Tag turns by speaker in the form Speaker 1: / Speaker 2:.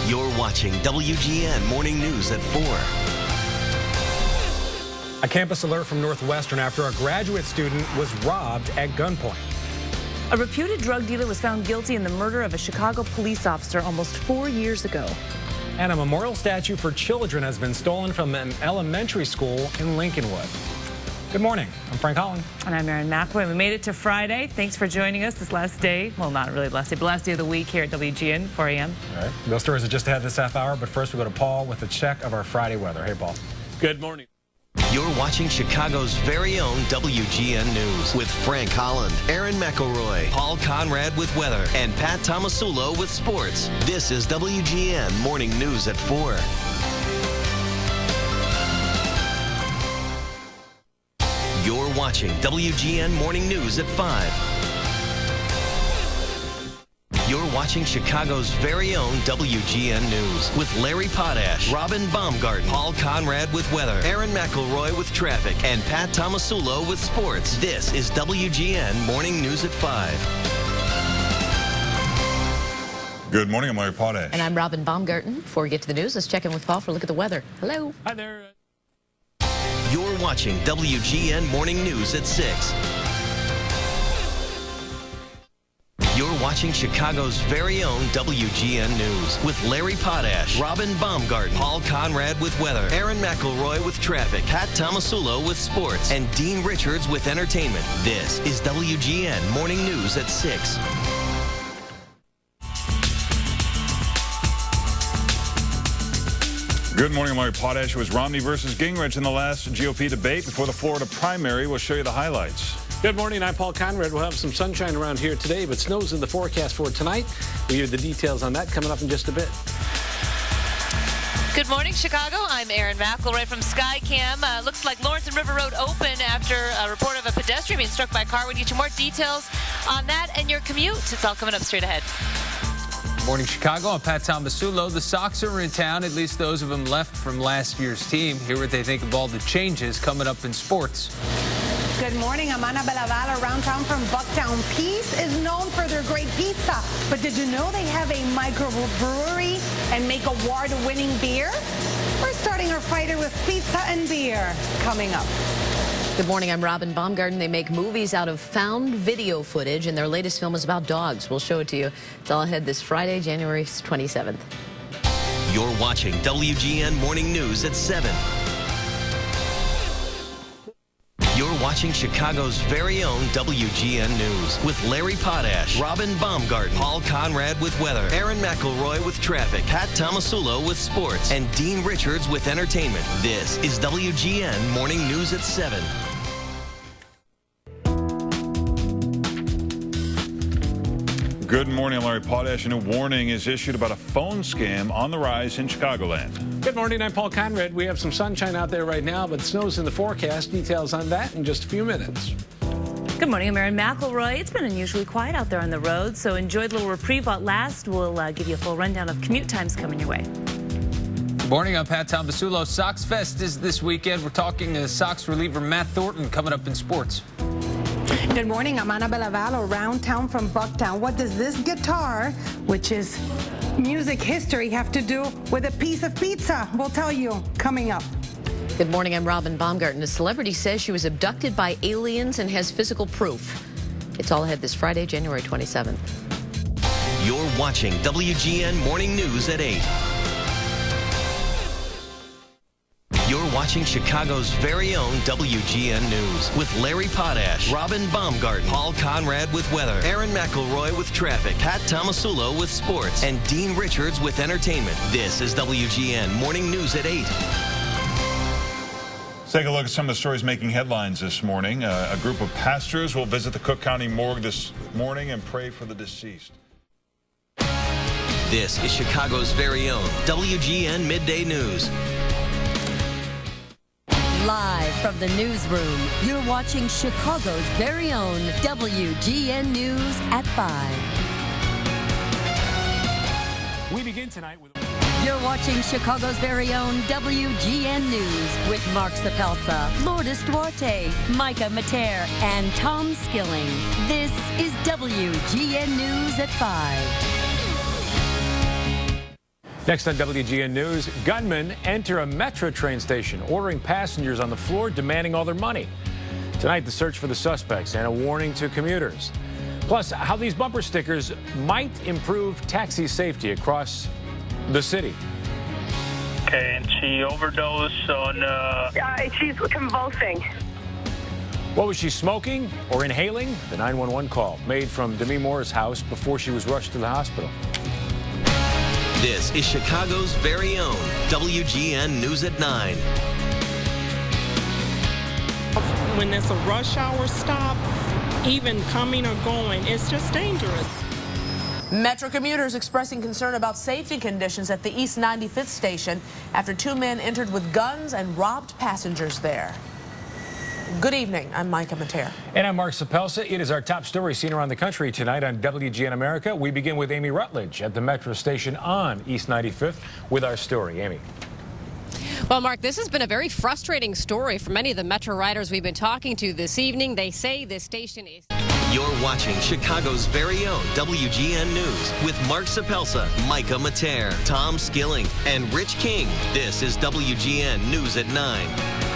Speaker 1: You're watching WGN Morning News at 4.
Speaker 2: A campus alert from Northwestern after a graduate student was robbed at gunpoint.
Speaker 3: A reputed drug dealer was found guilty in the murder of a Chicago police officer almost 4 years ago.
Speaker 2: And a memorial statue for children has been stolen from an elementary school in Lincolnwood. Good morning. I'm Frank Holland.
Speaker 3: And I'm Erin McElroy. We made it to Friday. Thanks for joining us this last day. Well, not really the last day, but last day of the week here at WGN, 4 a.m.
Speaker 2: All right. Those stories are just ahead this half hour, but first we go to Paul with a check of our Friday weather. Hey, Paul.
Speaker 4: Good morning.
Speaker 1: You're watching Chicago's very own WGN News with Frank Holland, Erin McElroy, Paul Conrad with weather, and Pat Tomasulo with sports. This is WGN Morning News at 4. You're watching WGN Morning News at 5. You're watching Chicago's very own WGN News with Larry Potash, Robin Baumgarten, Paul Conrad with weather, Erin McElroy with traffic, and Pat Tomasulo with sports. This is WGN Morning News at 5.
Speaker 5: Good morning, I'm Larry Potash.
Speaker 6: And I'm Robin Baumgarten. Before we get to the news, let's check in with Paul for a look at the weather. Hello.
Speaker 4: Hi there.
Speaker 1: You're watching WGN Morning News at 6. You're watching Chicago's very own WGN News with Larry Potash, Robin Baumgarten, Paul Conrad with weather, Erin McElroy with traffic, Pat Tomasulo with sports, and Dean Richards with entertainment. This is WGN Morning News at 6.
Speaker 5: Good morning, I'm Larry Potash. It was Romney versus Gingrich in the last GOP debate before the Florida primary. We'll show you the highlights.
Speaker 4: Good morning. I'm Paul Conrad. We'll have some sunshine around here today, but snow's in the forecast for tonight. We hear the details on that coming up in just a bit.
Speaker 7: Good morning, Chicago. I'm Erin McElroy from Skycam. Looks like Lawrence and River Road open after a report of a pedestrian being struck by a car. We get you more details on that and your commute. It's all coming up straight ahead.
Speaker 8: Morning, Chicago. I'm Pat Tomasulo. The Sox are in town, at least those of them left from last year's team. Hear what they think of all the changes coming up in sports.
Speaker 9: Good morning, I'm Ana Belaval around town from Bucktown. Peace is known for their great pizza, but did you know they have a microbrewery and make award-winning beer? We're starting our Friday with pizza and beer coming up.
Speaker 6: Good morning, I'm Robin Baumgarten. They make movies out of found video footage, and their latest film is about dogs. We'll show it to you. It's all ahead this Friday, January 27th.
Speaker 1: You're watching WGN Morning News at 7. You're watching Chicago's very own WGN News with Larry Potash, Robin Baumgarten, Paul Conrad with weather, Erin McElroy with traffic, Pat Tomasulo with sports, and Dean Richards with entertainment. This is WGN Morning News at 7.
Speaker 5: Good morning, I'm Larry Potash. A new warning is issued about a phone scam on the rise in Chicagoland.
Speaker 4: Good morning. I'm Paul Conrad. We have some sunshine out there right now, but snow's in the forecast. Details on that in just a few minutes.
Speaker 3: Good morning, I'm Erin McElroy. It's been unusually quiet out there on the road, so enjoy the little reprieve at last. We'll give you a full rundown of commute times coming your way.
Speaker 8: Good morning, I'm Pat Tomasulo. Sox Fest is this weekend. We're talking to Sox reliever Matt Thornton coming up in sports.
Speaker 9: Good morning, I'm Ana Belaval around town from Bucktown. What does this guitar, which is music history, have to do with a piece of pizza? We'll tell you coming up.
Speaker 6: Good morning, I'm Robin Baumgarten. A celebrity says she was abducted by aliens and has physical proof. It's all ahead this Friday, January 27th.
Speaker 1: You're watching WGN Morning News at 8. You're watching Chicago's very own WGN News with Larry Potash, Robin Baumgarten, Paul Conrad with weather, Erin McElroy with traffic, Pat Tomasulo with sports, and Dean Richards with entertainment. This is WGN Morning News at 8.
Speaker 5: Let's take a look at some of the stories making headlines this morning. A group of pastors will visit the Cook County morgue this morning and pray for the deceased.
Speaker 1: This is Chicago's very own WGN Midday News.
Speaker 10: Live from the newsroom, you're watching Chicago's very own WGN News at 5.
Speaker 4: We begin tonight with...
Speaker 10: You're watching Chicago's very own WGN News with Mark Sapelsa, Lourdes Duarte, Micah Mater, and Tom Skilling. This is WGN News at 5.
Speaker 2: Next on WGN News, gunmen enter a metro train station, ordering passengers on the floor, demanding all their money. Tonight, the search for the suspects and a warning to commuters. Plus, how these bumper stickers might improve taxi safety across the city.
Speaker 11: Okay, and she overdosed on...
Speaker 12: she's convulsing.
Speaker 2: What was she smoking or inhaling? The 911 call made from Demi Moore's house before she was rushed to the hospital.
Speaker 1: This is Chicago's very own WGN News at 9.
Speaker 13: When there's a rush hour stop, even coming or going, it's just dangerous.
Speaker 14: Metro commuters expressing concern about safety conditions at the East 95th station after two men entered with guns and robbed passengers there. Good evening. I'm Micah Mater.
Speaker 2: And I'm Mark Sapelsa. It is our top story seen around the country tonight on WGN America. We begin with Amy Rutledge at the Metro station on East 95th with our story. Amy.
Speaker 15: Well, Mark, this has been a very frustrating story for many of the Metro riders we've been talking to this evening. They say this station is...
Speaker 1: You're watching Chicago's very own WGN News with Mark Sapelsa, Micah Mater, Tom Skilling, and Rich King. This is WGN News at 9.